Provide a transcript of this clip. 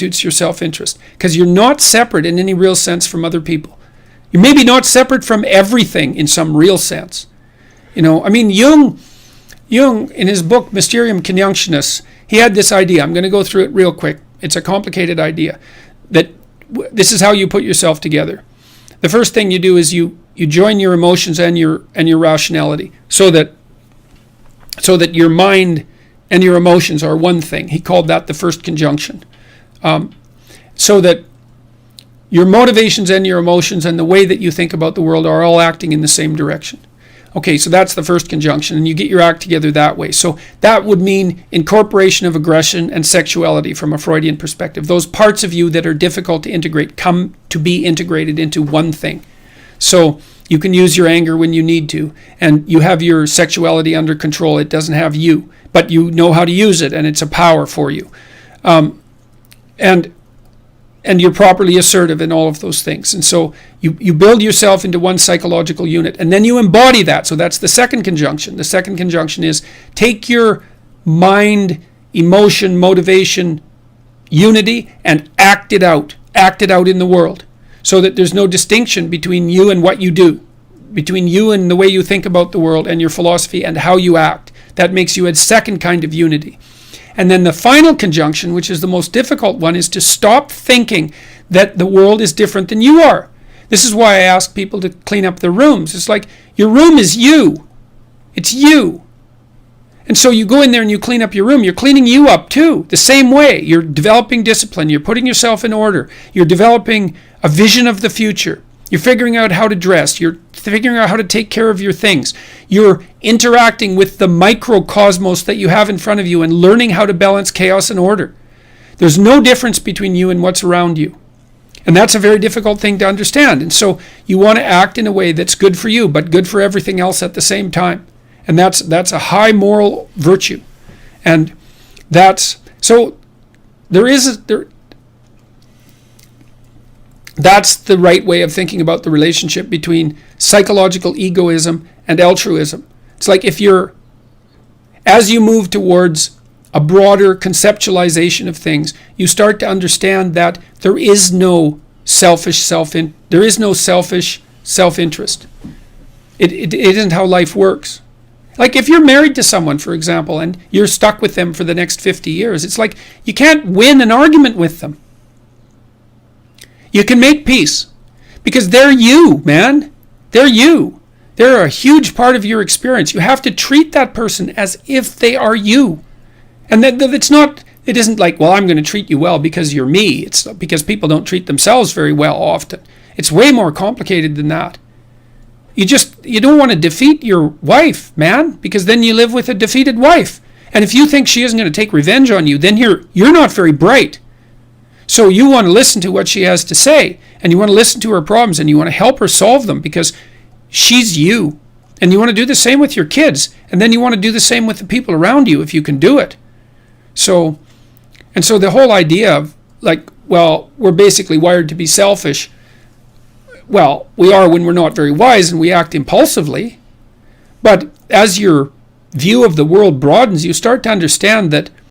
constitutes your self-interest, because you're not separate in any real sense from other people. You're maybe not separate from everything in some real sense. Jung in his book Mysterium Conjunctionis, he had this idea. I'm going to go through it real quick. It's a complicated idea, that this is how you put yourself together. The first thing you do is you join your emotions and your rationality, so that your mind and your emotions are one thing. He called that the first conjunction. So that your motivations and your emotions and the way that you think about the world are all acting in the same direction. Okay, so that's the first conjunction, and you get your act together that way. So that would mean incorporation of aggression and sexuality from a Freudian perspective. Those parts of you that are difficult to integrate come to be integrated into one thing. So you can use your anger when you need to, and you have your sexuality under control. It doesn't have you, but you know how to use it, and it's a power for you. And you're properly assertive in all of those things. And so you build yourself into one psychological unit, and then you embody that. So that's the second conjunction. The second conjunction is take your mind, emotion, motivation, unity, and act it out. Act it out in the world, so that there's no distinction between you and what you do, between you and the way you think about the world and your philosophy and how you act. That makes you a second kind of unity. And then the final conjunction, which is the most difficult one, is to stop thinking that the world is different than you are. This is why I ask people to clean up their rooms. It's like, your room is you. It's you. And so you go in there and you clean up your room. You're cleaning you up too, the same way. You're developing discipline. You're putting yourself in order. You're developing a vision of the future. You're figuring out how to dress. You're figuring out how to take care of your things. You're interacting with the microcosmos that you have in front of you and learning how to balance chaos and order. There's no difference between you and what's around you. And that's a very difficult thing to understand. And so you want to act in a way that's good for you, but good for everything else at the same time. And that's a high moral virtue. And that's the right way of thinking about the relationship between psychological egoism and altruism. It's like as you move towards a broader conceptualization of things, you start to understand that there is no selfish self-interest. It isn't how life works. Like if you're married to someone, for example, and you're stuck with them for the next 50 years, it's like you can't win an argument with them. You can make peace because they're you, man. They're you. They're a huge part of your experience. You have to treat that person as if they are you. And it isn't like, well, I'm going to treat you well because you're me. It's because people don't treat themselves very well often. It's way more complicated than that. You don't want to defeat your wife, man, because then you live with a defeated wife. And if you think she isn't going to take revenge on you, then you're not very bright. So you want to listen to what she has to say, and you want to listen to her problems, and you want to help her solve them because she's you. And you want to do the same with your kids, and then you want to do the same with the people around you if you can do it. So the whole idea of like, well, we're basically wired to be selfish. Well, we are when we're not very wise and we act impulsively. But as your view of the world broadens, you start to understand that